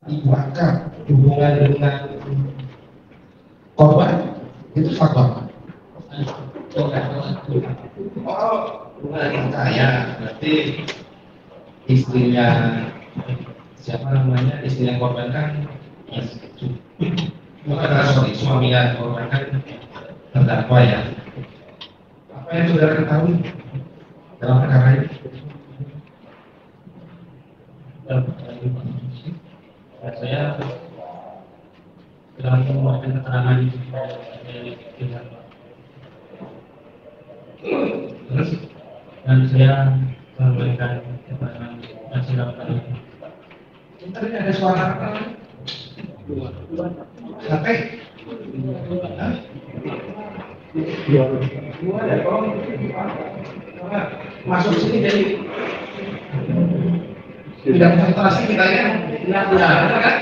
dibakar hubungan dengan korban itu faktor. Oh, hubungan yang kaya berarti istrinya siapa namanya, istrinya korban kan sorry, suaminya korban kan terdakwa ya. Apa yang saudara ketahui dalam perkara ini? Saya dalam mengeluarkan keterangan dari pihak Terus dan saya memberikan keterangan dan sidang tadi. tadi ada suara apa? Sampai gimana kalau masuk sini jadi tidak konsentrasi kita ya? Tidak ada kan?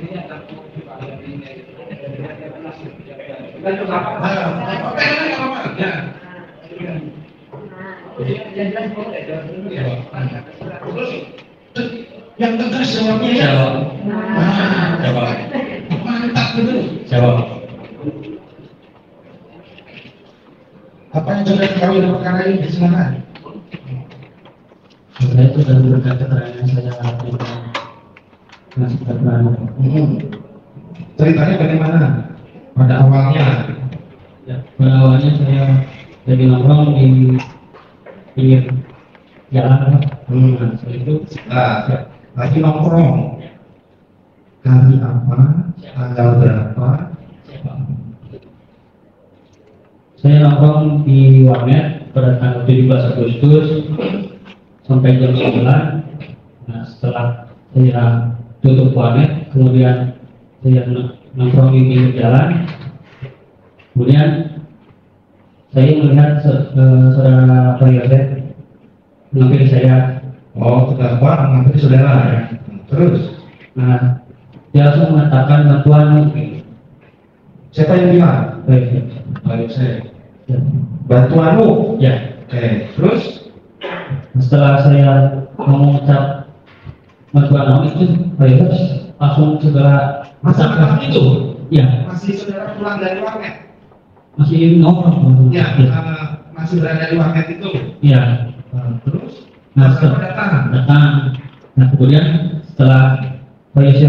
Ini akan yang tegas jawabnya ya. Jawab. Mantap betul. Jawab. Apa yang sudah ketahui dalam perkara ini? Silakan. Saya itu sudah memberikan keterangan saya berikan masih keterangan. Ceritanya bagaimana? Pada awalnya. Ya, pada awalnya saya lagi nongkrong di pinggir jalan. Nah, setelah itu Lagi nongkrong. Hari apa? Tanggal berapa? saya nongkrong di warnet pada tanggal 17 Agustus sampai jam 9. Nah, setelah saya tutup warnet, kemudian saya nongkrong di pinggir jalan. Kemudian saya melihat saudara Priyose menghampiri saya. Oh, terdakwa menghampiri saudara ya. Terus, Nah, dia langsung mengatakan bantuan. siapa yang bilang? Baik, saya. ya. Bantuanmu? Ya. Oke. Terus, Setelah saya mengucap bantuan itu, Priyose langsung segera masa malam itu? Ya, Masih saudara pulang dari warnet? masih nongkrong. Ya, masih berada di warnet itu. Ya. Terus, Nah, siapa datang? Nah, kemudian setelah Priyose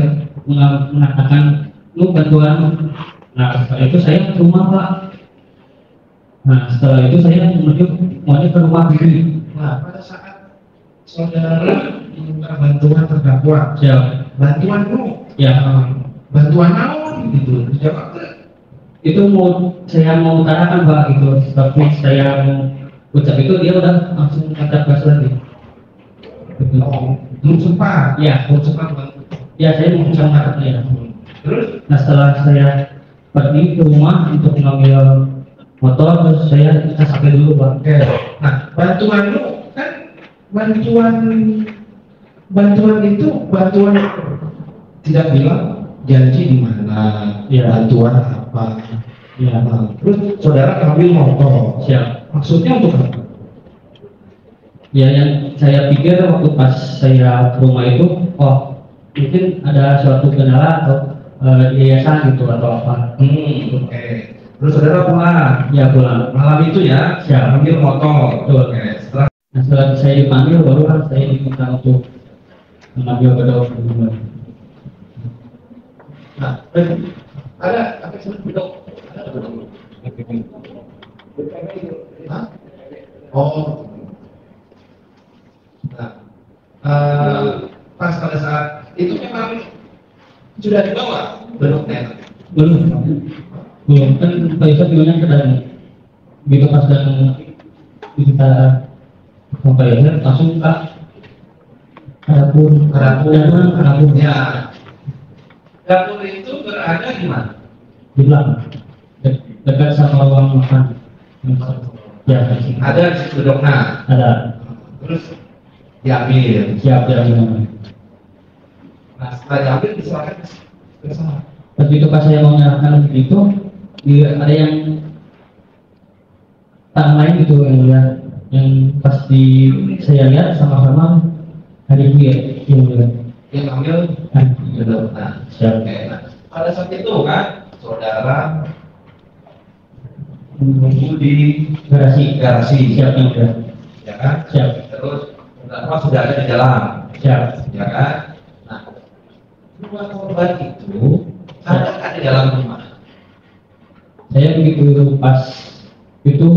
mengatakan lu bantuan. Nah, setelah itu saya ke rumah, Pak. Nah, setelah itu saya menuju mau ke rumah ini. Nah, pada saat saudara meminta bantuan terdakwa, Siap. bantuanmu? Ya. Bantuan naon gitu? Dijawab nggak? Itu saya mau utarakan, Pak, gitu. Tapi saya mau ucap itu dia udah langsung kata gas lagi. Oh, belum sempat. Ya. Belum sempat bantu. Ya, saya mau ucapkan ya. Terus, Nah, setelah saya pergi ke rumah untuk mengambil motor, terus saya cas HP dulu, Pak. oke. Nah, bantuanmu kan bantuan itu bantuan tidak bilang janji di mana, Iya. bantuan apa. Ya. Nah, terus saudara ambil motor. Siap. Maksudnya untuk apa? Ya, yang saya pikir waktu pas saya ke rumah itu, oh mungkin ada suatu kendala atau yayasan gitu atau apa. Oke. Terus saudara pulang. Ya, pulang. Malam itu ya, Siap. ambil motor. Betul. Oke. Setelah Nah, setelah saya dipanggil, baru kan saya diminta untuk mengambil bedok. nah, ada apa sih bedok? Ada bedok. Hah? Oh. Nah, pas pada saat itu memang sudah dibawa bedoknya. Belum kan Pak Yusuf bilangnya ke dalam. Begitu pas dan kita sampai ya langsung ke Karapur. Ya. Dapur itu berada di mana? Di belakang, dekat sama ruang makan. Ya, Ada di bedoknya. ada. Terus diambil. Siap ya. Nah, setelah diambil diserahkan ke sana. Begitu pas saya mau menyerahkan begitu, ada yang tangan lain gitu yang lihat, yang pas saya lihat sama-sama hari Yang mulia. Yang ambil betul. Nah, Siap. oke. Nah, pada saat itu kan saudara menunggu di garasi, Siap yang mulia. ya kan? Siap. Terus saudara sudah ada di dalam, Siap. ya kan? Nah, rumah korban itu ada di dalam rumah. Saya begitu pas itu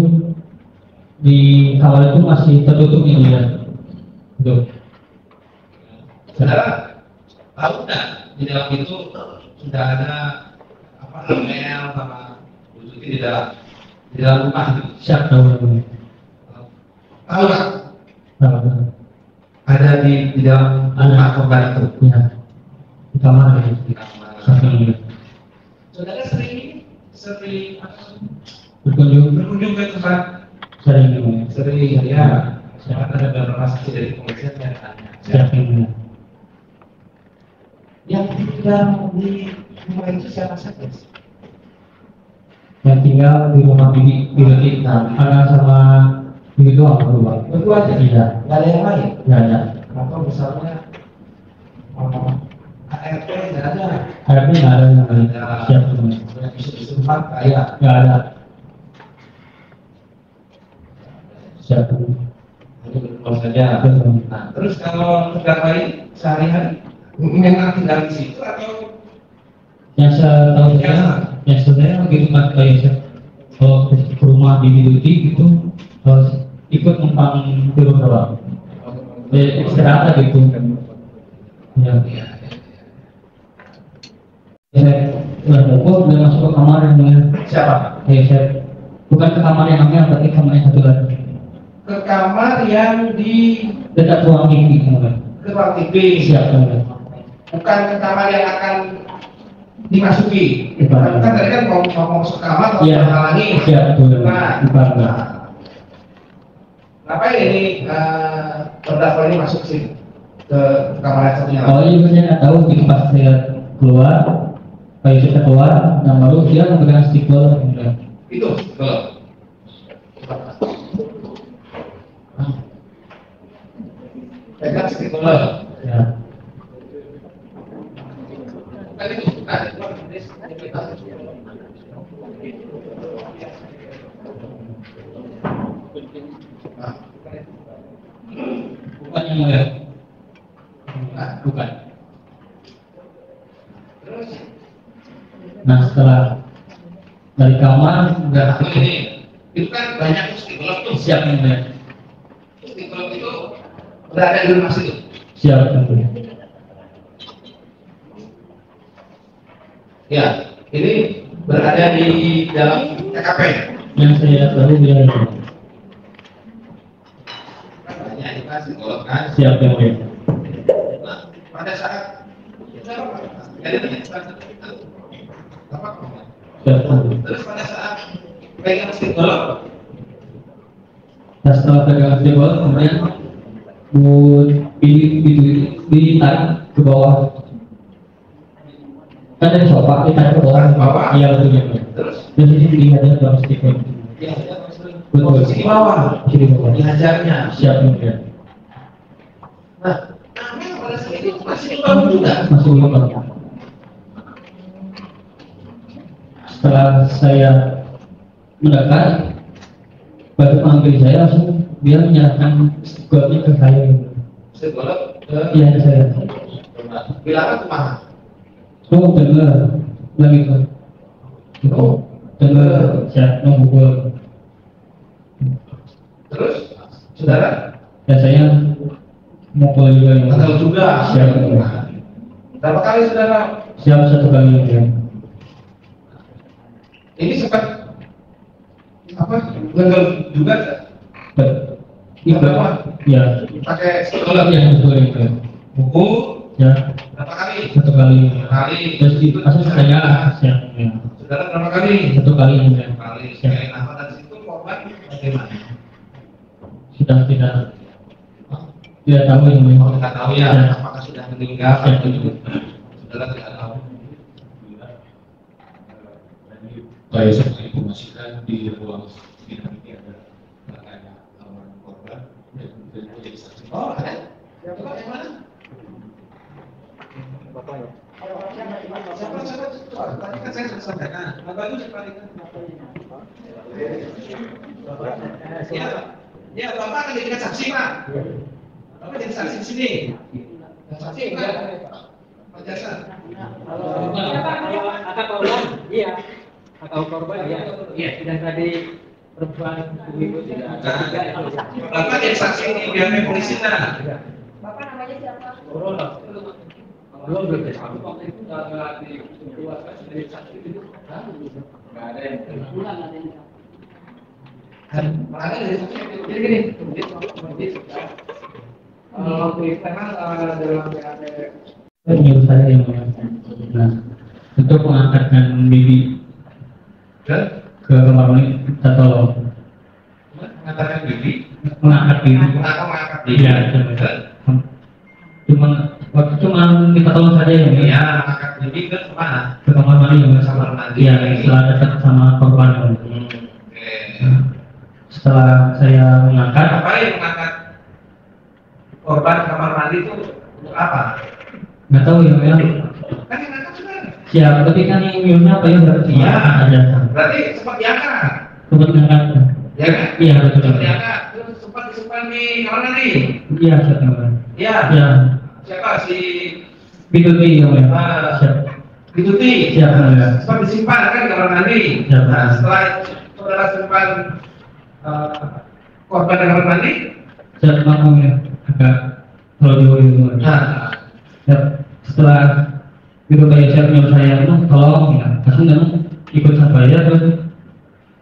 di kawal itu masih tertutup ini ya. Betul. Saudara tahu nggak di dalam itu sudah ada apa Amel sama Bu Tuti di dalam rumah itu? Siap tahu. Tahu nggak? Tahu. Ada di dalam rumah korban itu. Ya. Di kamar ya. Di kamar. Siap yang mulia. Saudara sering Berkunjung ke tempat sering yang mulia. sering ya. Siapa ada beberapa saksi dari kepolisian yang tanya. Siap yang mulia. Yang tinggal di rumah itu siapa saja? Yang tinggal di rumah bibi anak sama bibi doang berdua. Berdua aja? Tidak. Nggak ada yang lain? Nggak ada. Atau misalnya ART nggak ada? Harapnya nggak ada yang lain. Ada Siap yang mulia. yang isu-isu tempat kayak Nggak ada. Siap yang mulia. itu betul saja. Betul. Nah, terus kalau terdakwa ini sehari-hari memang tinggal di situ atau Yang saya tahu saya begitu kan kayak kalau ke rumah bibi Duti itu ikut numpang di rumah istirahat gitu. Ya. Saya udah pukul udah masuk ke kamar yang mulia. siapa? Saya bukan ke kamar yang namanya tapi kamar yang satu lagi. Ke kamar yang di Dekat ruang TV mulia. ke ruang TV. Siap yang mulia. Bukan ke kamar yang akan dimasuki. Bukan. Kan tadi kan mau masuk kamar mau Iya. menghalangi. Siap betul. Nah, Bukan. ngapain ini terdakwa ini masuk ke sini ke kamar yang satunya? Awalnya juga saya nggak tahu, jadi pas saya keluar, Pak Yusuf keluar, dan baru dia memegang stiker. Itu betul. Pegang stiker. Ya. Bukan itu, bukan. Nah, Bukan yang mulia. Bukan. terus Nah setelah dari kamar, udah satu ini, itu kan banyak stiker tuh. siap yang mulia. Stiker itu berada di rumah situ. Siap yang mulia. Ya, ini berada di dalam TKP. Yang saya tahu dia itu. Kan banyak itu kan psikolog kan. Siap yang mulia. Nah, pada saat jadi apa? Siap yang mulia. Terus pada saat pegang psikolog, Nah setelah pegang stiker, kemudian ditarik ke bawah. Kan dari sofa ditarik ke bawah. Bawah. Iya betul yang mulia. terus Dan di sini ada dalam stiker. dia Betul. posisi bawah, Sini bawah. dihajarnya. Siap yang mulia. Nah, Amel pada saat itu masih bangun juga. Masih belum bangun. Setelah saya mendekat, baru panggil saya langsung dia menyerahkan stikernya ke saya. Psikolog ke Iya saya. bilangan ke mana? Oh dengar lagi kan. Oh, Dengar siap memukul. terus saudara Dan saya mukul juga yang tahu juga. siap. Berapa kali saudara Siap satu kali ya. ini sempat apa ngegel juga Iya, berapa? ya, Pakai psikolog yang betul itu. buku Ya, berapa kali? satu kali. Kali. Terus itu asal saya siap. Ya. Saudara berapa kali? Satu kali ya. Kali. Ya. Nah, pada situ korban bagaimana? Sudah tidak tahu yang Oh, memang. tidak tahu ya, Ya. apakah sudah meninggal Ya. atau tidak? Saudara tidak tahu. Pak Yusuf menginformasikan di ruang sidang ini ada almarhum korban dan jadi saksi. Oh, ada? Yang mana? Tadi kan saya sudah sampaikan. Bapak itu siapa itu? Ya, Bapak akan jadikan saksi, Pak. Bapak jadi saksi di sini. Saksi Pak. Pak Jasa. Kalau akad korban, iya. Akad korban, iya. Iya, sudah tadi perempuan ibu tidak ada. Bapak jadi saksi di pihak polisi nah. Bapak namanya siapa? Belum waktu itu nggak dikeluarkan dari saksi itu. Nggak ada yang pulang, ada yang Makanya dari saksi gini. waktu itu memang dalam BAP Menyuruh saya yang mengatakan, nah, untuk mengangkatkan bibi ke kamar mandi, kita tolong Mengatakan bibi. mengangkat bibi. Mengangkat bibi. Iya, cuma kita tolong saja ya, Iya, mengangkat bibi ke mana? ke kamar mandi ya, Kamar mandi. Iya, setelah dekat sama korban. Oke. Setelah saya mengangkat, Apa yang mengangkat korban kamar mandi itu untuk apa? nggak tahu ya, Kan yang ngangkat saudara. siapa, tapi kan yang minumnya apa ya berarti Iya. ada Berarti sempat diangkat. sempat mengangkat. Ya kan? Iya betul. Sempat diangkat. Terus sempat disimpan di kamar mandi. Iya siapa? Iya. Iya. Siapa si Bituti ya, siap. Bituti? Siap, ya. Sempat disimpan kan di kamar mandi. Siap. Nah, setelah saudara simpan korban di kamar mandi, Siap maklum ya, agak kalau dulu. nah, Ya, setelah itu kayak siap nyuruh saya itu tolong ya, langsung kamu ikut sampai aja terus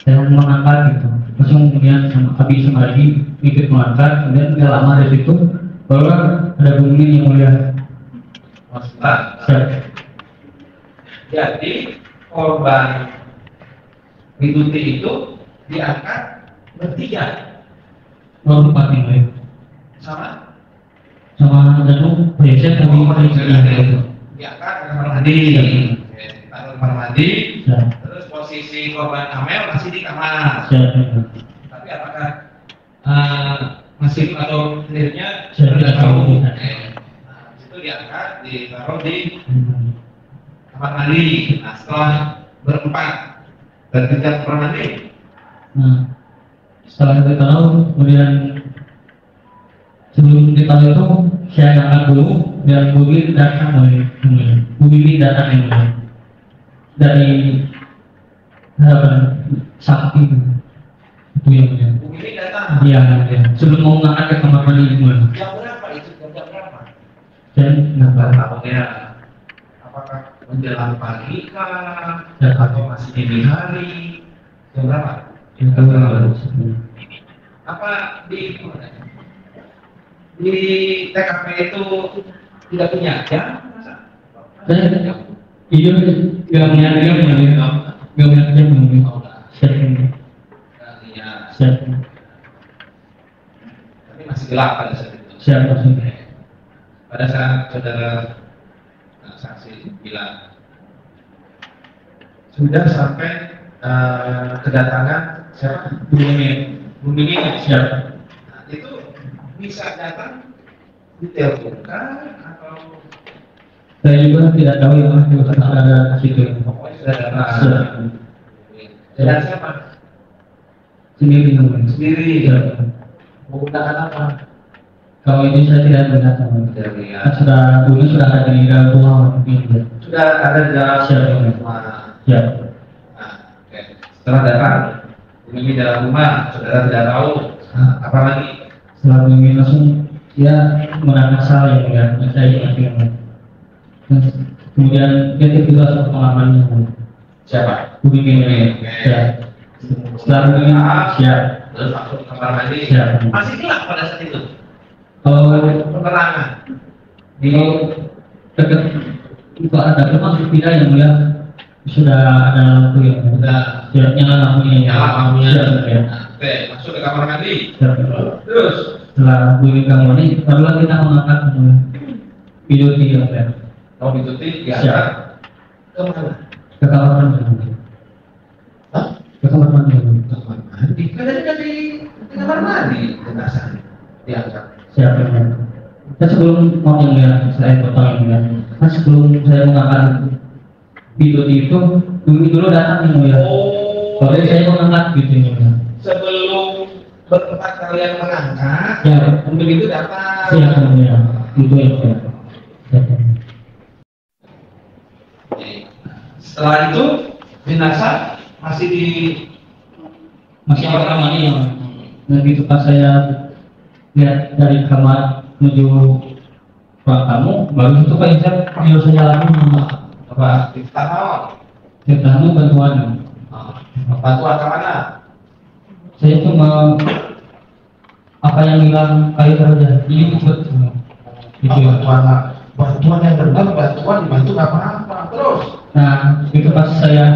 saya mengangkat gitu, langsung kemudian sama Abi sama lagi ikut mengangkat, kemudian nggak lama dari situ baru ada bunyi yang mulia. maksudnya. Siap. Jadi korban Bituti itu diangkat bertiga Nomor 4 yang mulia sama sama Danu Prinsip kami itu. diangkat ke kamar mandi. Oke, taruh di kamar mandi. Siap. Terus posisi korban Amel masih di kamar. Siap. Tapi apakah masih atau clearnya Saya tidak tahu. Oke. Nah, itu diangkat, ditaruh di kamar mandi. Nah, setelah berempat bertiga ke kamar mandi. Nah, setelah kita tahu, kemudian sebelum kita tahu itu saya angkat dulu dan Bu Bibi datang Bu Bibi datang yang mulia dari sakti itu yang mulia. Bu Bibi datang. Iya, ya. Sebelum mau mengangkat ke kamar mandi itu mulia. Jam berapa itu? Jam berapa? Saya nggak tahu. Tahunya apakah menjelang pagi kah? Ya, Atau masih dini hari? Jam berapa? Nggak tahu. Apa di TKP itu tidak punya jam? Saya itu nggak punya jam mulia. Nggak punya jam mulia. Siap. Artinya, Siap. tapi masih gelap pada saat itu. Siap. Pada saat saudara saksi bilang sudah sampai kedatangan siapa? Bumi Siap. Nah, itu bisa datang diteleponkan atau Saya juga tidak tahu ya Mas, juga ada situ. pokoknya sudah datang. Siap. Dan siapa? Sendiri namanya. Sendiri. Siap. Menggunakan apa? Kalau ini saya tidak berdatang. Dari Kan sudah dulu sudah ada di dalam rumah mungkin. sudah ada di dalam Siap. rumah. Siap. Nah, oke. Setelah datang, ini dalam rumah, saudara tidak tahu apa lagi. Setelah ini langsung dia menangkap saya ya, saya ingat yang kemudian dia tiba ke pengalamannya. Siapa? Begini ya. Setelah ini siap. Terus masuk ke kamar mandi. Siap. Masih gelap pada saat itu. Kalau Penerangan. di dekat itu ada rumah tidak yang mulia sudah ada lampu yang Sudah sudah nyala lampunya nyala lampunya. Siap, ya. Nah, oke, masuk ke kamar mandi. Siap. Terus Setelah bunyi kamar mandi barulah kita mengangkat video tiga ya. kalau ditutup Siap. diangkat ke mana? Ke kamar mandi. Hah? Ke kamar mandi. Ke kamar mandi. Kan ada di kamar mandi jenazah diangkat. Siap ya. Kan sebelum mau yang mulia, saya potong yang mulia. Kan sebelum saya mengangkat pintu itu, dulu datang yang mulia. Baru saya mengangkat gitu yang mulia. Sebelum berempat kalian mengangkat, Ya, untuk itu datang. siap yang mulia. Itu yang mulia. Setelah itu jenazah masih di Masih ada kamar ini yang begitu pas saya lihat dari kamar menuju ruang tamu, baru itu Pak Insya panggil saya lagi apa di tamu tamu bantuan. bantuan ke mana? Saya cuma apa yang hilang kayu saja, ini ikut semua. Itu ya. Bantuan yang benar, bantuan dibantu nggak apa-apa terus. Nah, itu pas saya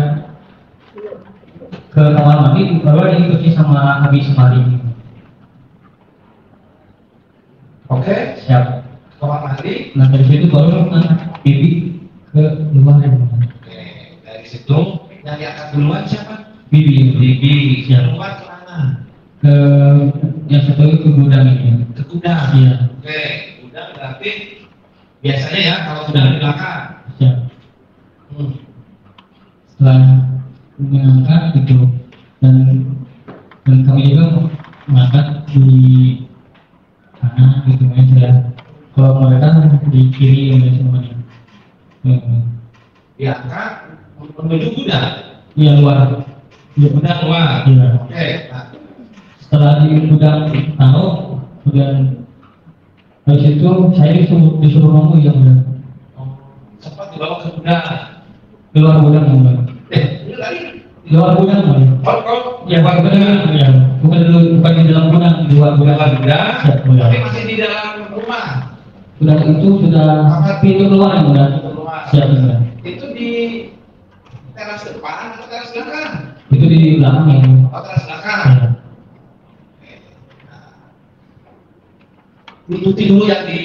ke kamar mandi, baru diikuti sama habis semari. Oke, Siap. kamar mandi. Nah dari situ baru mengangkat bibi ke luar. Oke, dari situ yang diangkat duluan siapa? Bibi, siap. Keluar ke mana? Ke yang satu itu ke gudang ini. Ke gudang. Iya. Oke, gudang berarti biasanya ya kalau gudang di belakang. Siap. Setelah mengangkat itu dan kami juga mengangkat di kanan gitu ya saya. Kalau mereka di kiri ya semuanya. Diangkat menuju gudang. Iya luar. Iya Gudang luar. Iya. Oke, nah, Setelah di gudang taruh, kemudian dari situ saya disuruh ngomong yang benar. sempat dibawa ke gudang. Keluar gudang yang benar. Ini tadi. Luar gudang ya. Kalau Ya, luar gudang ya. Bukan di dalam gudang, di luar gudang. gudang, Siap, mulia. tapi masih di dalam rumah. Gudang itu sudah pintu keluar yang benar. Siap benar. Itu di teras depan atau teras belakang? Itu di belakang ya. Oh, teras belakang. Ya. Ikuti dulu yang di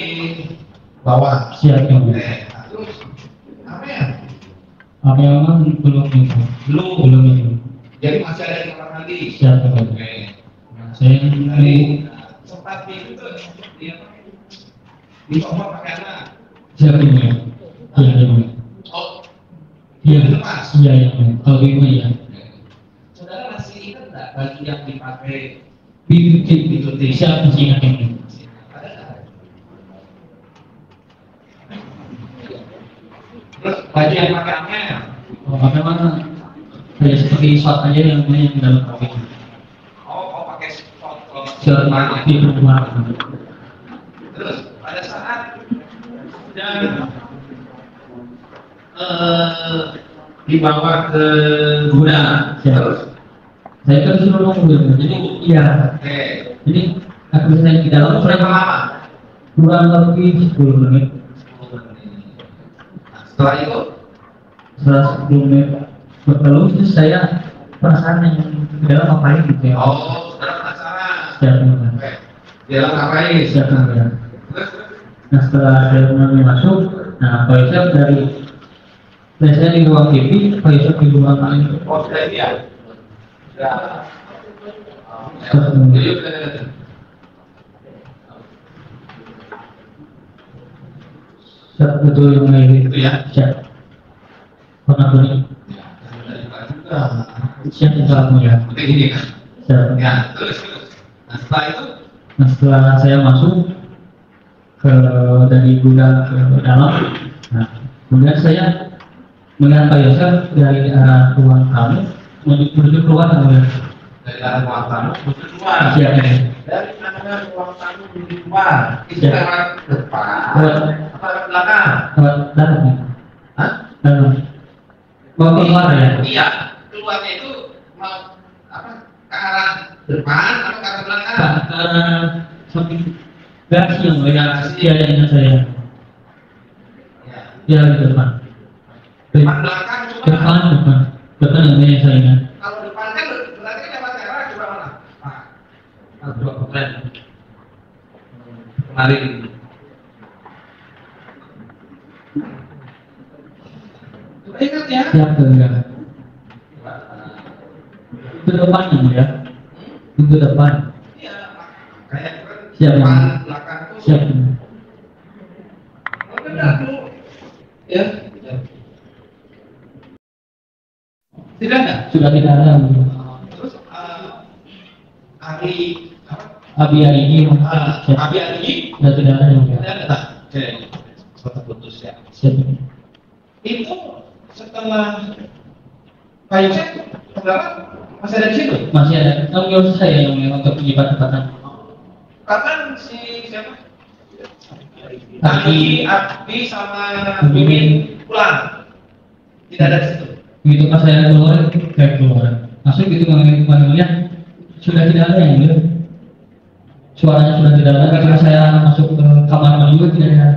bawah. Siap yang benar. Nah, terus apa ya? Apa yang memang belum itu? Belum itu. Jadi masih ada di kamar mandi. Siap yang benar. Oke. Nah, saya Tadi sempat di itu di kamar pakai anak. siap yang benar. Iya yang benar. Oh, Iya, lepas. iya yang benar. Kalau di rumah ya. Saudara masih ingat nggak baju yang dipakai? Bituti. Siap masih ingat yang ini. Ada nggak? Terus baju yang pakai Amel. Oh, bagaimana? Kayak seperti shot aja yang dalam kopi. Oh, pakai spot kalau Shot mana? di rumah. Terus pada saat sudah dibawa ke gudang, terus Saya kan disuruh nunggu, jadi iya. oke, Jadi aku saya di dalam berapa saya lama? kurang lebih 10 menit. Nah, setelah itu Setelah 10 menit berlalu terus saya perasaan yang di dalam ngapain gitu ya. oh, saudara penasaran. Siap benar. Oke, di dalam ngapain? Siap benar. Terus Nah setelah saya mulai masuk, nah Pak Yusuf dari biasanya di ruang TV, Pak Yusuf di ruang lain. oh, sudah dia. Sudah. Jadi udah. Siap betul yang lain Itu ya. Siap. Pernah beli. Ya, dari Pak juga. Siap insya ya. Seperti ini kan. Siap. Ya, terus. Nah, setelah itu Nah setelah saya masuk ke dari gudang ke dalam, nah kemudian saya melihat Pak Yosef dari arah ruang tamu menuju keluar kemudian dari arah ruang tamu menuju keluar. siap ya. Dari mana ruang tamu menuju keluar? Itu Ya. lewat depan. Lewat Apa lewat belakang? lewat dalam ya. Hah? Dalam. Mau keluar ya? Iya. Keluarnya itu mau apa? Ke arah depan atau ke arah belakang? Ke arah samping garasi yang melihat yang saya. Ya. Ya di depan. Depan belakang cuma. Depan yang banyak saya ingat. Kalau depan kan berarti lewat arah coba mana? Nah, coba kemarin. Kemarin. Coba ingat ya. Siap enggak? Itu depan ya. Itu depan. Iya. Kayak Siap, depan ya. belakang tuh. Siap. dulu. Ya. Tidak ada. Sudah tidak ada. Terus hari apa? Abi hari ini Abi hari ini sudah tidak ada yang mulia. tidak ada. Oke. Suatu putus ya. Siap. Itu setelah Pak Yosef, saudara masih ada di situ. Masih ada tanggung jawab saya yang mulia untuk penyimpanan. Kapan si siapa? Abi Abi sama Mimin pulang. Tidak ada di situ. begitu pas saya keluar masuk gitu melihat sudah tidak ada yang mulia. Suaranya sudah tidak ada ketika saya masuk ke kamar mandi tidak ada.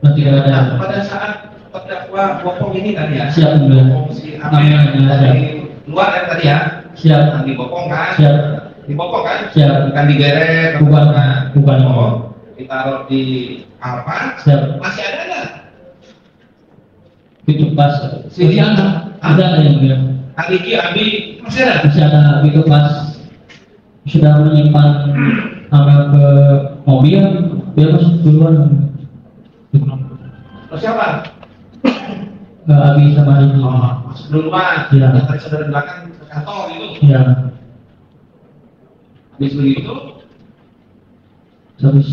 Sudah tidak ada. Nah, pada saat terdakwa Bopong ini tadi ya. Siap mulia. Bopong si Abi Namanya, dari luar ya tadi ya. Siap. Nah, di Bopong kan? Siap. Di Bopong kan? Siap. Bukan digeret. Bukan. Oh, ditaruh di apa? Siap. Masih ada nggak? Itu pas Sini ada yang mulia. Abi masih ada. Masih ada itu pas sudah menyimpan sampai ke mobil dia masuk duluan. Terus siapa? Abi sama ini. Masuk duluan. Iya. Yang tadi saudara belakang ke kantor itu. Ya, Habis begitu, terus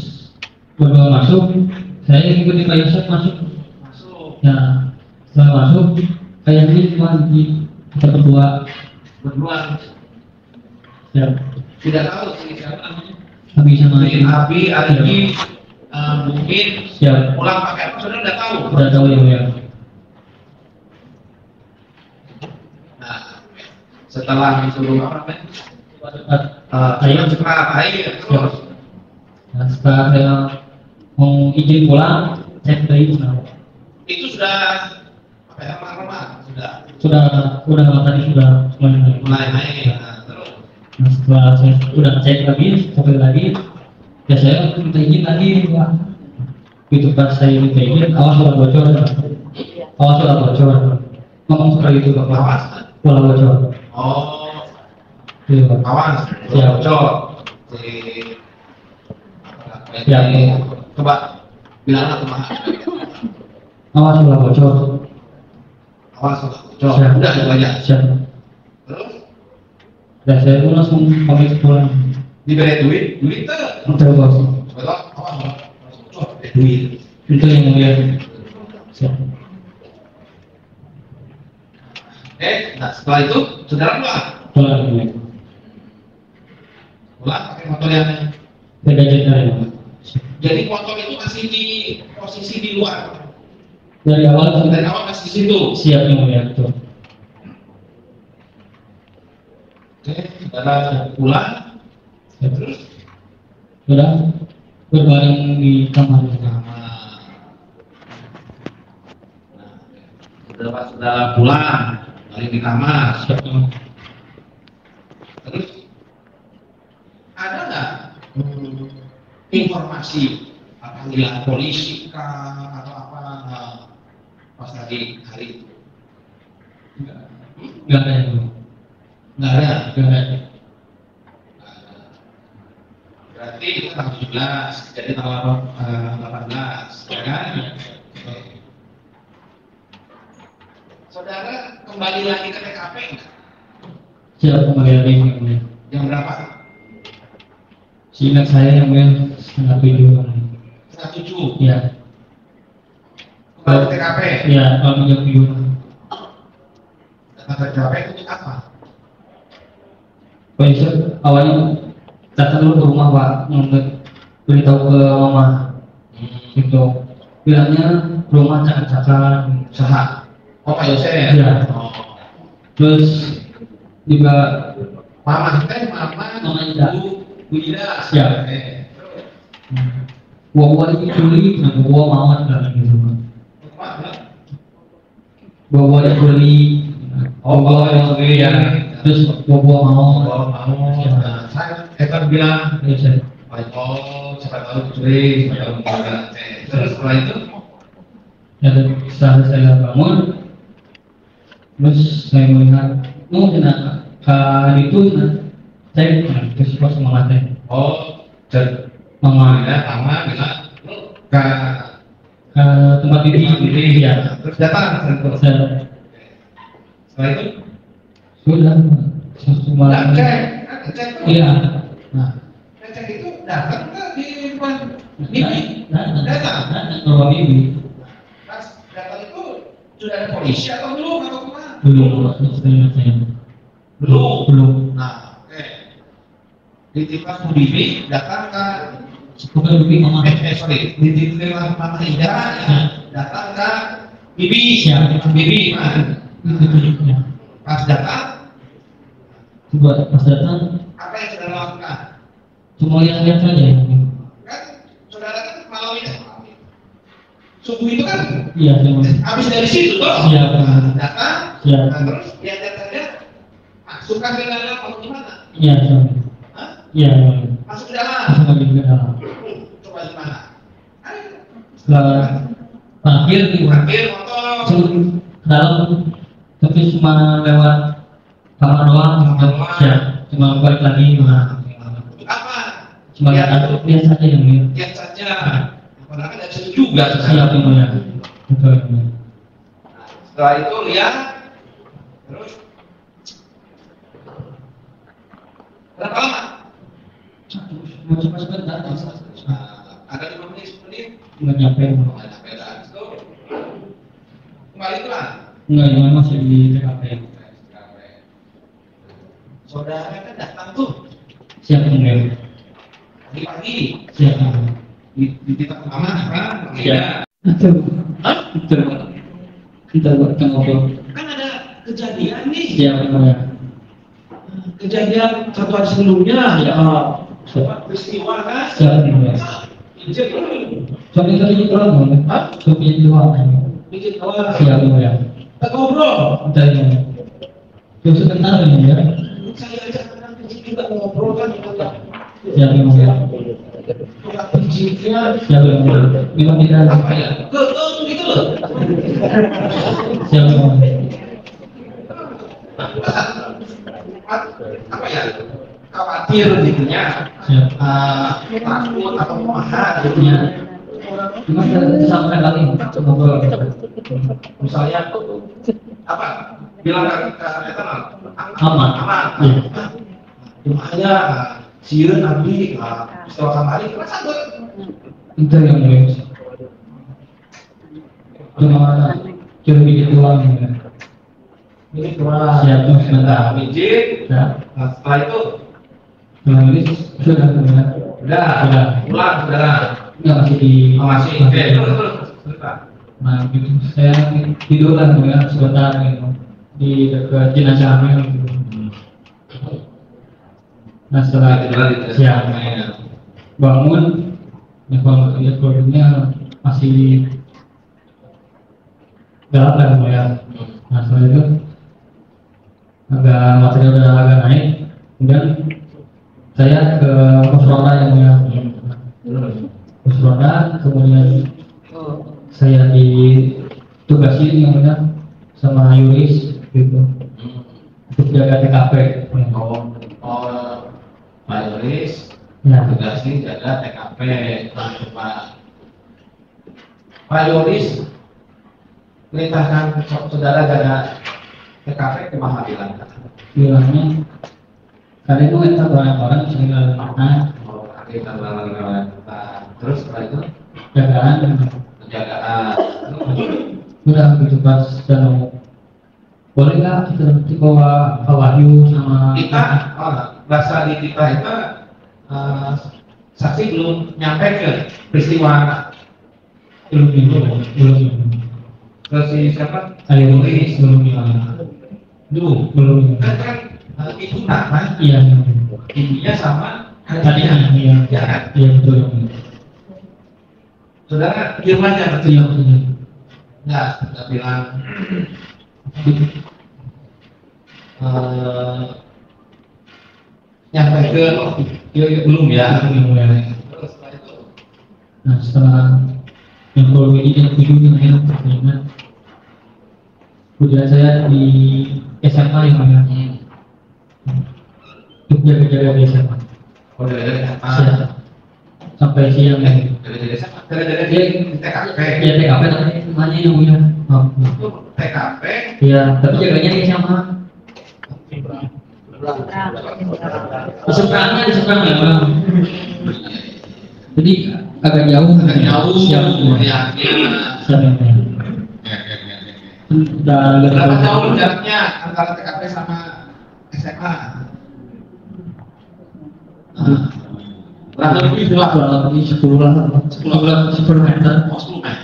berdua masuk, saya ikuti Pak Yosef masuk. masuk. Ya, setelah masuk, kayak ini cuma di kita berdua. Ya, Tidak tahu sih siapa namanya. Abi sama Si ini. Abi, Aligi, mungkin Siap, pulang pakai apa saudara udah tahu. udah tahu yang mulia. Nah, setelah disuruh apa namanya? Saya Cepat air terus. Nah, setelah saya mau izin pulang, saya sudah itu. Itu sudah apa ya, remah-remah Sudah tadi sudah mulai. mulai naik. Nah, terus Nah, setelah saya sudah cek lagi, sampai lagi, ya saya minta izin lagi, Pak. Itu pas saya minta izin, awas sudah bocor, awas sudah bocor. Ngomong seperti itu, Pak. awas. Sudah bocor. Oh, Iya, Pak. awas. Siap. Bocor. Siap. Coba bilang ke Maha. Awas sudah bocor. Awas bocor. Siap. Udah itu aja. Siap. Terus Dan saya pun langsung pamit pulang. diberi duit tuh. Betul, Bos. Betul. Awas bocor. Duit. Itu yang mulia. Siap. Nah setelah itu saudara Pulang yang mulia. pulang pakai motor yang Beda jenderal ya, Pak. jadi motor itu masih di posisi di luar. Dari awal Dari sampai awal masih di situ. siap yang mulia, betul. Oke, saudara pulang. Siap. Terus Sudah berbaring di kamar. saudara pulang balik di kamar. Siap yang mulia. Terus ada nggak informasi panggilan polisi kah atau apa pas lagi hari itu? Nggak ada yang mulia. Nggak ada. Nggak ada. Berarti itu tanggal 17, jadi tanggal 18, ya kan? Oke. Saudara kembali lagi ke TKP nggak? Siap kembali lagi yang mulia. Jam berapa? Seingat saya yang mulia setengah 7. Setengah 7. Ya, Kembali ke TKP. ya kalau jam 7. Datang ke TKP itu apa? Pak Yusuf awalnya datang dulu ke rumah Pak, beritahu ke Mama. Gitu. Bilangnya rumah cakar-cakar. Usaha. Oh Pak Yosef. Iya. Oh. Terus juga Mama kan Mama Ida. Bu Ida. Siap. Buah-buah itu beli, nah buah mawar kan gitu. Buah-buah itu beli, buah yang beli ya. Terus buah-buah mawar. Oh, mau. Nah, saya kan bilang, Ya, saya. oh, siapa tahu dicuri, siapa tahu enggak. Terus setelah itu, Ya, setelah saya bangun, terus saya melihat, oh kenapa itu, saya terus pas semangatnya, oh, dan Mama, Mama bilang, lu ke tempat bibi ya. Terus datang. Setelah itu Sudah cuma cek. iya. Nah, Cek itu datang nggak di depan bibi? datang ke rumah bibi. Pas datang itu sudah ada polisi atau belum atau kemana? Belum. Nah, oke. Di tempat bibi datang ke Bukan bibi mama. sorry, di tempat mama Ida datang ke bibi. Siapa? Bibi. Ya. Pas datang, Coba pas datang apa yang saudara lakukan? cuma lihat-lihat saja. Kan saudara kan malam ini. Subuh itu kan Iya, habis dari situ toh. Iya. Datang. Iya. Nah, terus lihat-lihat saja. Masukkan ke dalam atau gimana? Iya, Hah? iya. Masuk ke dalam. Masuk lagi ke dalam. Coba gimana? Ayo. Setelah parkir di Parkir motor. masuk ke dalam, tapi cuma lewat kamar doang, ya, cuma balik lagi Untuk apa? cuma lihat saja yang ini. Lihat saja. Padahal kan dari situ juga. Siap yang mulia. Betul yang mulia. Setelah itu lihat. Terus. Berapa lama? Cuma sebentar, Ada 5 menit, 10 menit. nggak nyampe. Nggak sampai dah. Itu kembali pulang. Nggak, cuma masih di TKP. Saudara kan datang tuh Siap yang mulia. pagi-pagi Siap yang mulia. di titik pertama kan? Siap. Betul. Betul. Kita buat ngobrol. Kan ada kejadian nih. Siap yang mulia. Kejadian satu hari sebelumnya ya. Siap. Peristiwa kan? Siap yang mulia. Izin Coba kita lihat doang, boleh? Coba lihat doang. izin awal. Siap yang mulia. Kita ngobrol. Betul yang mulia. Coba sebentar yang mulia. Saya ajak anak kecil juga ngobrol kan gitu ya. Siap yang mulia. Tukang pijinya Siap yang mulia. Memang kita apa ya? Gitu loh. siap yang mulia. Apa ya? Khawatir gitunya. Siap. Takut atau mahal gitu Ya. ya. Cuma kita sampai kali ngobrol. Misalnya apa? Bilang ke eternal. Aman. Aman. Iya. Makanya sieun abdi setelah kamari kita sambut. Itu yang mulia. Cuma bikin doang ya. Ini cuma Siap, sebentar. Mijit. Ya. Nah, setelah itu Nulis sudah mulia. udah pulang saudara. Nggak masih di Masih oke terus. Nah, gitu. Saya tidur kan ya sebentar gitu di dekat jenazah Amel gitu. Nah setelah siap bangun, ya kalau lihat kondisinya masih gelap lah ya. Nah setelah itu material udah agak naik, kemudian saya ke pos roda yang mulia. Pos roda, kemudian saya ditugasi yang mulia sama Yuris gitu untuk jaga TKP. Pak Yoris Ya. tugasnya jaga TKP. Pak Yoris perintahkan saudara jaga TKP ke mana bilang? Bilangnya karena itu kita orang-orang sehingga mana Kita terus setelah itu jagaan penjagaan. udah begitu pas dan boleh nggak kita nanti bawa Pak Wahyu sama Kita bahasa di kita itu saksi belum nyampe ke peristiwa belum ke si siapa? ayo belum belum Kan ibu nama iya ibunya sama tadi adiknya. iya Ya kan? iya betul Saudara firmannya betul. iya betul Enggak bilang nyampe ke belum ya. Terus setelah itu nah setelah yang kalau ini yang tujuh yang pertanyaan kemudian saya di SMA yang mana untuk jaga-jaga di SMA udah Siap. sampai siang ya. Dari SMA, dari dia di TKP. Ya TKP tapi semuanya yang punya. Oh. Itu TKP. Iya, tapi jaganya di SMA. Di seberang memang. Jadi agak jauh. Agak jauh. Siap. Ya. Siap. Dan Berapa jauh jaraknya antara TKP sama SMA? Berapa lebih jelas? kurang lebih 10 lah, 10 meter. Oh, 10 meter.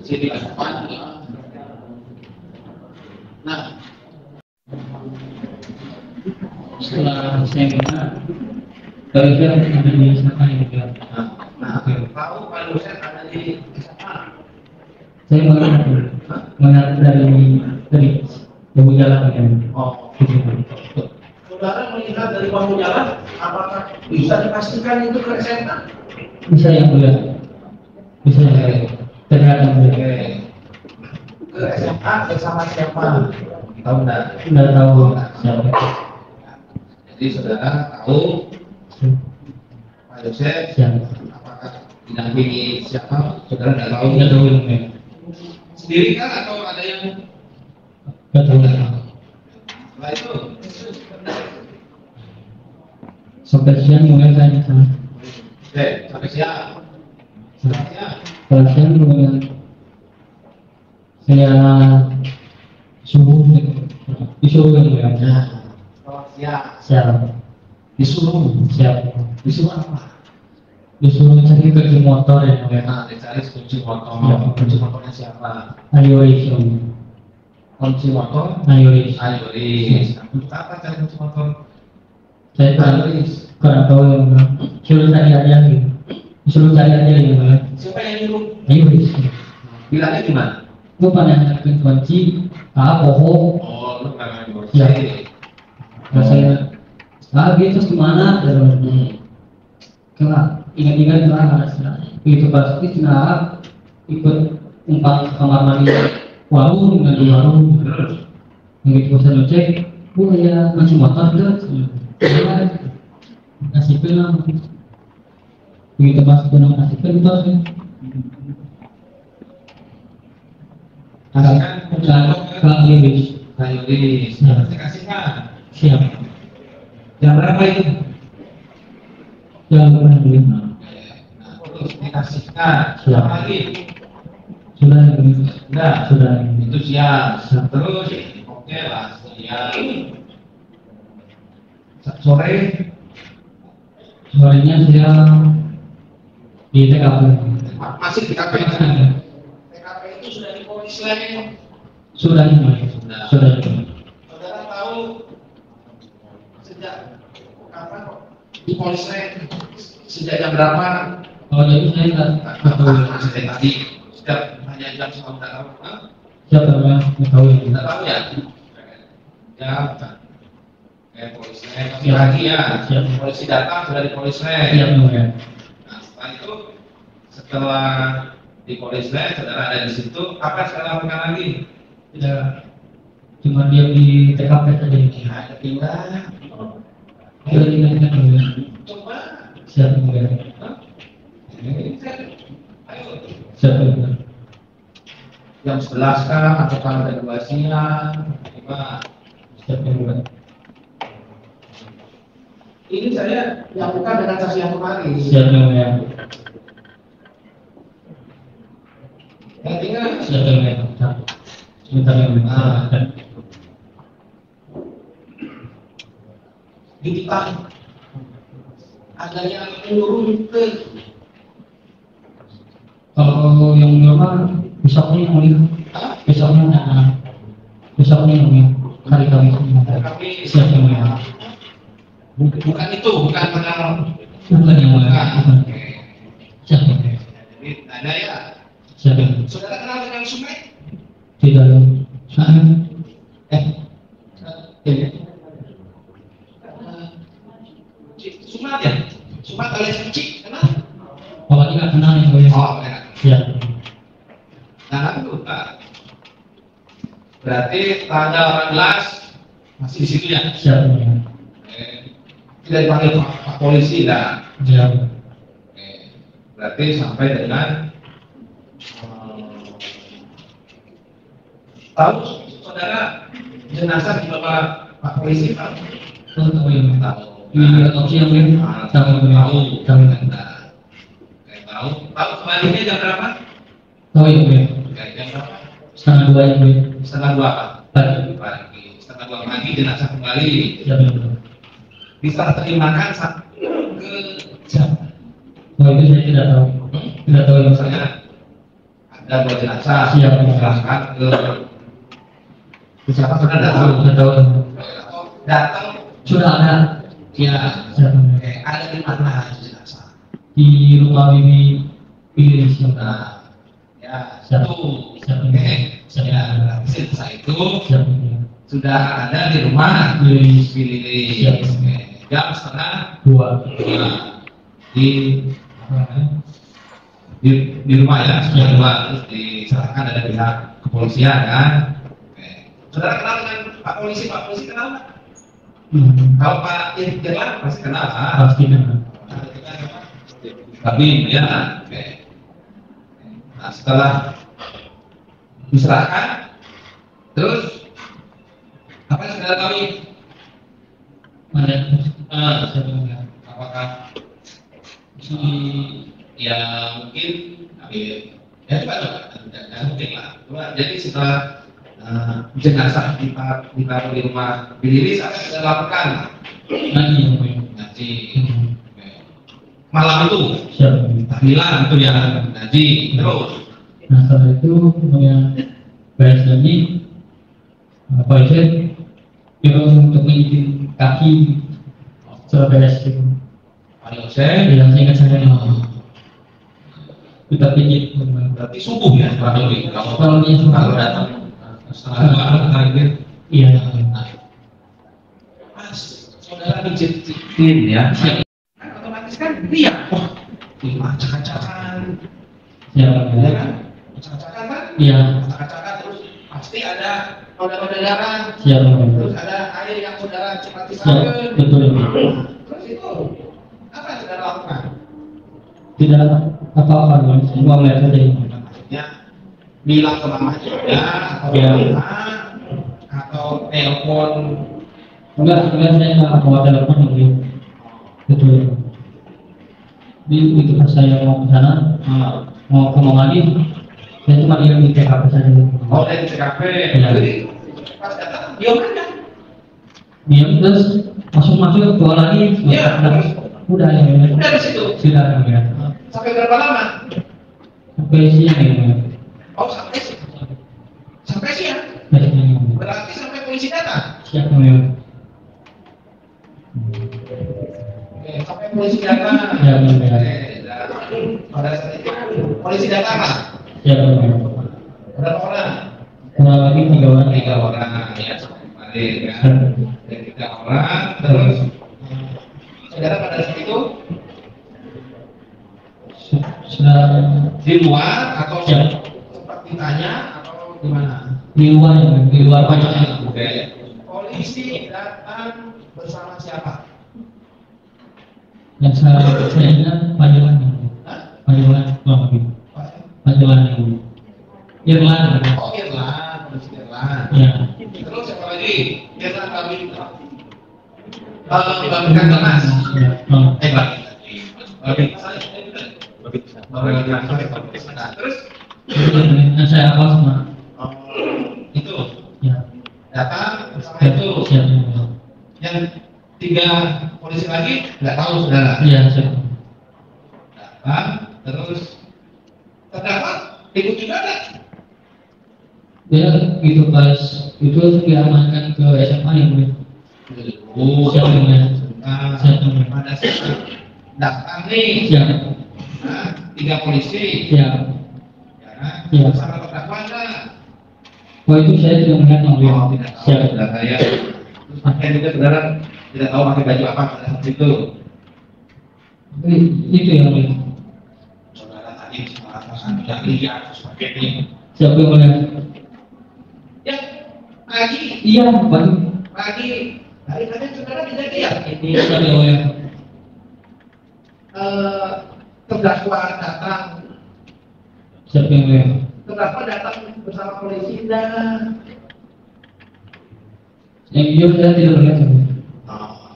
Sini depan. Nah, Setelah saya kena, kalau dia ada di SMA yang juga. tahu Pak dosen ada di SMA. Saya melihat dari bahu jalan ya. Oh, saudara melihat dari bahu jalan, apakah bisa dipastikan itu ke SMA? Bisa yang mulia, bisa yang terlihat yang mulia. Ke SMA sama siapa? Tahu enggak? Nggak tahu siapa. Jadi saudara tahu Pak dosen Siapa? apakah didampingi siapa? Saudara nggak tahu. Nggak tahu yang mulia. Sendiri kan atau ada yang Nggak tahu. setelah itu? Sampai siang mulai saya sana. Sampai siang. Sampai siang. Kalau siang mulai saya suruh disuruh yang mulia. Selamat siang. Siap. Disuruh. Siap. Disuruh apa? Disuruh cari kunci motor yang mulia. Nah, dicari kunci motor. Ya. Kunci motornya siapa? Ayo yang Kunci motor? ayo Ayo, Riz. Untuk apa cari kunci motor? saya kurang tahu yang mulia. Suruh cari aja gitu. Disuruh cari aja yang mulia. Siapa yang nyuruh? Ayo Bilangnya gimana? lu pada nyalakan kunci bohong. Oh, lu memang Ya. dosen. Terus saya gitu gimana kena ingat-ingat lah itu pas itu ikut umpan ke kamar mandi warung dengan di warung begitu saya cek ya masih motor enggak kasih film begitu pas film kasih film terus kalau Riz Ayo, Riz. Ya. Saya kasihkan. siap Jam berapa itu? yang pernah beli Nah, terus dikasihkan. Siap. Lagi. sudah Sudah. Itu siang. Terus, oke lah, siang. Sore, sorenya saya di TKP masih di TKP. TKP itu sudah di polis lain. sudah dimulai sudah Saudara tahu sejak kapan kok di polis lain? Sejak jam berapa? kalau jadi saya nggak tahu Sejak tadi. Setiap hanya jam setahun nggak tahu. Hah? siapa yang nggak tahu ya Nggak tahu ya? Ya, bukan. Polis lain. Tapi Siap. lagi ya. Siap. Polisi datang sudah di polis lain. siap ya Nah, setelah itu, setelah di polis lain, saudara ada di situ, apa yang saudara lakukan lagi? tidak cuma dia di TKP saja Ada pindah. sudah diingatkan ya Coba. siap ya Hah? Ayo. siap ya Jam 11 kah? Atau kalau ada 2 siang? Gimana? siap ya Ini saya lakukan dengan saksi yang kemarin. siap ya Yang ingat? siap ya sebentar ya Di depan ada yang menyuruh ke kalau yang normal besoknya yang mulia besoknya yang mulia hari Kamis kami. siap yang mulia Bukan itu, bukan kenal. bukan yang mulia Bukan. siap yang mulia Jadi ada ya. siap yang mulia Saudara kenal dengan sungai? di dalam sana Sumat ya? Sumat alias kecil, kenal? kalau tidak kenal yang mulia Oh, enak. siap Nah, lupa. Berarti tanggal 18 masih di situ ya? siap yang mulia tidak dipanggil Pak Polisi lah. Ya. Oke. Berarti sampai dengan tahu saudara jenazah dibawa Pak Polisi tahu? Tahu ya. Tahu. Ini otopsi yang lain. Tahu ya. Tahu. Tahu. Tahu kembalinya jam berapa? Tahu ya. Jam berapa? Setengah 2 ya. Setengah 2 Pak. Pagi. Setengah 2 pagi jenazah kembali. Ya. Bisa terimakan ke siapa? Oh itu saya tidak tahu. Tidak tahu yang Misalnya ada 2 jenazah. Siap. Diserahkan ke siapa? Sudah datang. Tidak tahu. Datang Sudah ada. ya. Siapa? Ada di mana jenazah? Di rumah Bibi pilih siapa? Nah, ya Siapa? satu. Siapa? Siapa? Ya, jenazah itu Siapa? sudah ada di rumah Pilih. Pilih. Jam setengah 2. di di rumah ya, setengah 2 terus diserahkan ada pihak kepolisian kan. Saudara kenal dengan Pak Polisi kenal nggak? Kalau Pak Irwan pasti kenal lah. Pasti kan. Kabin ya. Nah setelah diserahkan, terus apa yang saudara tahu? Mana? Apakah ya mungkin ya coba mungkin lah. Jadi setelah jenazah ditaruh di rumah Billy saya sudah lakukan ngaji malam itu tahlilan itu ya ngaji terus. Nah setelah itu kemudian beres ngaji Pak Yosef untuk mengitin kaki setelah beres itu. Pak Yosef Yang saya ingat saya kita pijit. berarti subuh ya kurang lebih Kalau dia kalau datang setengah 2 terakhir. Iya. Mas saudara pijitin ya kan otomatis kan dia acak-acakan Ya. ya kan acak-acakan kan Iya. acak-acakan terus pasti ada noda-noda darah Siap. terus ada air yang saudara cepat Siap. disabun Betul. terus itu apa yang saudara lakukan? Tidak apa-apa, semua melihat saja. Maksudnya bilang ke mama juga atau Ya. atau telepon Enggak saya nggak bawa telepon lagi. Betul. Itu pas saya mau ke sana, mau ke Mangadi, saya cuma lihat di TKP saja. oh dari TKP Ya. jadi pas datang diam aja Dia terus masuk keluar lagi. Iya. Udah ya. udah di situ Sudah ya. sampai berapa lama? Sampai siang ya. Oh sampai siang berarti sampai polisi datang. Siap ya. Oke, sampai polisi datang. Ya, ya. Pada saat itu polisi datang lah. Siap ya. Berapa orang? Kurang lagi 3 orang. 3 orang ya. Kemarin kan. Ada 3 orang. Terus saudara pada saat itu Sudah di luar atau siap. sempat ditanya atau gimana? Di luar banyak. Oke. Polisi datang bersama siapa? Yang saya ingat Panjelan. Panjelan, Panjelan yang Irlan. Oh Irlan, polisi Irlan. Ya. Terus siapa lagi? Irlan kami. Bagikan Mas. Ya. Oh. Terus Yang saya apa semua? itu Ya. datang bersama Siap. itu. Siap. Yang 3 polisi lagi nggak tahu saudara. Iya, siap. Datang terus terdapat ikut juga nggak? Dia gitu pas itu diamankan ke SMA yang boleh. Siap ya. Siap. Pada saat datang nih, Siap. nah, 3 polisi, Siap. ya kan? Iya. Bersama terdakwa nggak? Oh itu saya tidak melihat yang boleh. Oh, tidak tahu Siap. saudara ya. Terus pakai juga saudara tidak tahu pakai baju apa pada saat itu. Itu yang boleh. Saudara tadi mengatakan tidak lihat sebagainya. Siapa yang boleh? Ya, pagi Iya, Pak. pagi Hari-hari saudara tidak lihat ini Siap yang mulia. terdakwa datang, Siap yang mulia. terdakwa datang bersama polisi dan Yang jujur saya tidak lihat.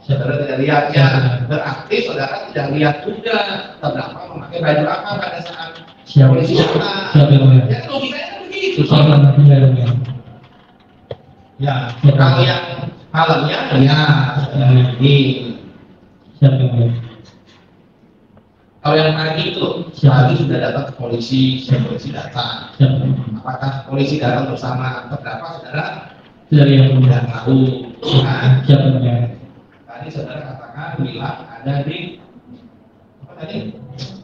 saudara tidak lihat ya, berarti saudara tidak lihat juga terdakwa memakai baju apa pada saat Siap. polisi datang. Siap yang mulia. Ya logikanya kan begitu. Siap yang mulia. Ya, kalau yang malamnya ya ini. Siap yang mulia. Kalau yang pagi itu, Siap. pagi sudah datang ke polisi, polisi datang. Siap. Apakah polisi datang bersama terdakwa saudara? Tidak yang mulia. Tidak tahu. Nah, Siap yang mulia. tadi saudara katakan bilang ada di apa tadi?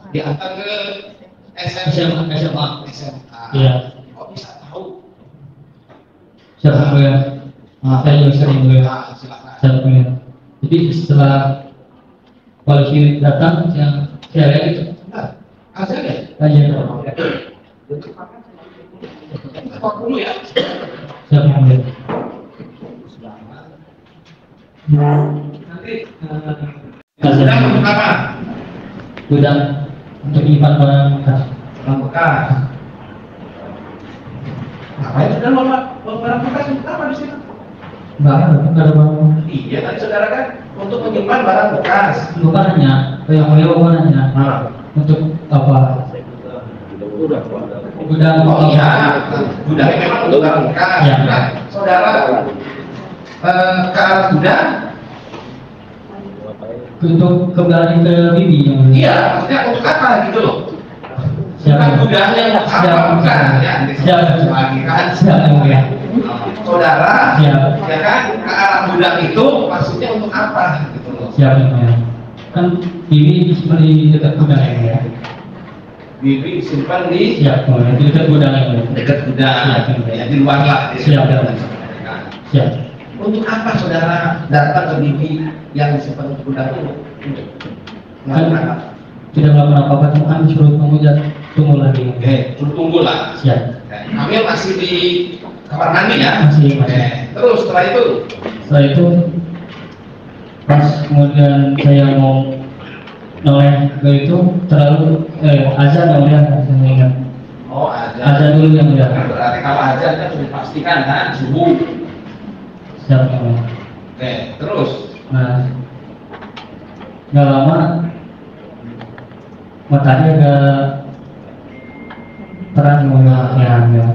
Diantar ke SMA. Iya. Kok bisa tahu? Siap yang mulia. Saya juga sering mulia. Nah, silakan. Siap yang mulia. Jadi setelah polisi datang, yang saya lihat itu Bentar, aja deh. aja. Stop dulu ya. Siap yang mulia. Nanti Kasih untuk apa? gudang untuk menyimpan barang bekas. Barang bekas. Ngapain saudara bawa barang bekas? Apa di situ? Barang nggak ada barang. Iya tadi saudara kan untuk menyimpan barang bekas. Bukan hanya yang mulia, bukan hanya untuk apa? Gudang. Oh iya, gudangnya memang untuk barang bekas. Ya. Nah, saudara ke arah gudang? Untuk kembali ke bibi yang mulia. Iya, maksudnya untuk apa gitu loh? Siap. Bukan gudangnya untuk apa? Siap. Bukan ya. Siap. Lagi kan? Siap yang mulia. Saudara, Siap. ya kan ke arah gudang itu maksudnya untuk apa gitu loh? Siap yang mulia. Kan bibi seperti dekat gudang yang mulia. Bibi simpan di Siap yang mulia. Di dekat gudang yang mulia. dekat gudang, Siap. ya di luar lah. Siap. Siap. Untuk apa saudara datang ke bibi yang disimpan di gudang itu? Kan tidak melakukan apa-apa, cuma kan disuruh tunggu lagi. Oke, tunggu lah. Siap. Amil masih di kamar mandi ya? Masih. Oke. Terus setelah itu, Setelah itu pas kemudian saya mau noleh ke itu terlalu azan yang mulia, saya ingat. oh ada. Azan dulu yang mulia. Berarti kalau azan kan sudah dipastikan kan subuh. Siap yang mulia. Oke, terus. Nah, nggak lama matanya agak terang yang mulia. Ya.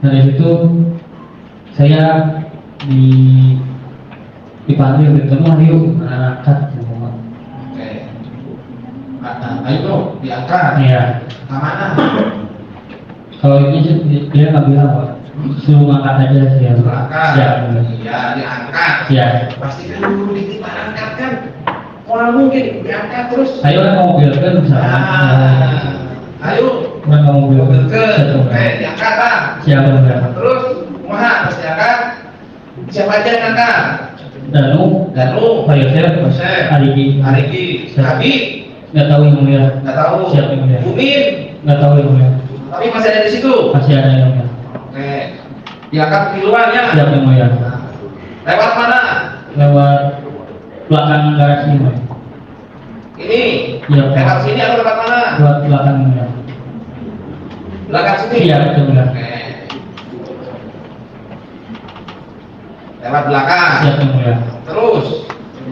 Dari situ saya dipanggil ketemu ayo angkat. Oke. Ayo diangkat. Iya. Ke mana? Kalau ini sih dia nggak bilang Pak, suruh angkat aja sih ya. Diangkat. Siap. Iya, diangkat. Siap. Pastikan dulu kita angkat kan. Orang mungkin diangkat terus. Ayo kan mau mobil kan misalnya. Ayo. Kan mau mobil kan. Oke, diangkat bang. Siap ya. Terus, kumaha pas diangkat? Siapa aja yang angkat? Danu, Danu, Pak Yosef, Yosef, Ariki, Ariki, Habib, nggak tahu yang mulia. nggak tahu. Siap yang mulia. Bumin, Nggak tahu yang mulia. tapi masih ada di situ. Masih ada yang mulia. Oke, diangkat di luar ya. Siap yang mulia. Lewat mana? Lewat belakang garasi yang mulia. Ini. Iya. Lewat sini atau lewat mana? Lewat belakang yang mulia. Belakang sini. Iya, yang mulia. Oke. Lewat belakang. Siap yang mulia. Terus,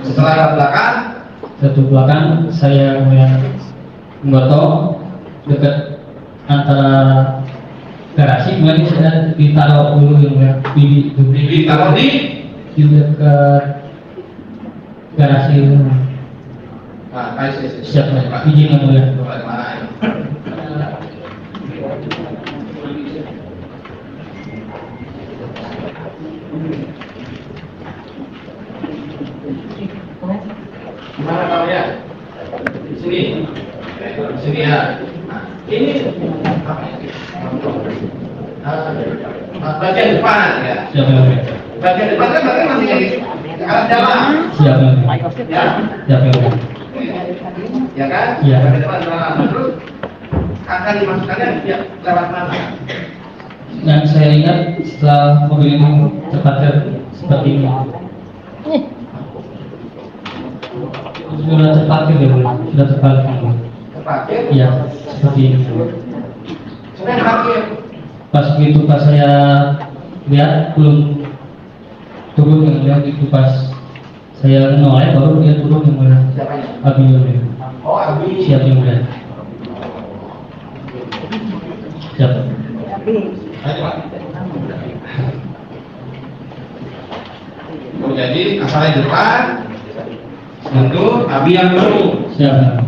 setelah lewat belakang, Satu belakang saya melihat menggotong dekat antara garasi, kemudian saya ditaruh dulu yang mulia di ditaruh di. dekat garasi itu. Nah, baik, Siap Pak, izin yang mulia. Coba di mana? Gimana kamu ya? Di sini. Di sini ya. Nah, ini apa ya? Bagian depan ya. Siap yang mulia. Bagian depan kan berarti masih di arah jalan. Siap yang mulia. Ya. Siap yang mulia. Ya kan? Iya. Bagian depan jalan. Terus akan dimasukkannya dia lewat mana? Dan saya ingat setelah mobil ini terparkir seperti ini. sudah terparkir ya, Bu. Sudah terparkir. Terparkir? Iya, seperti ini. Sudah parkir. Pas saya lihat belum turun yang mulia, itu pas saya noleh baru dia turun yang mulia. Siapanya? Abi yang mulia. Oh, Abi. Siap yang mulia. Siap. Ayo, Pak. Oh, jadi asalnya depan, mundur, Abi yang dulu. Siap.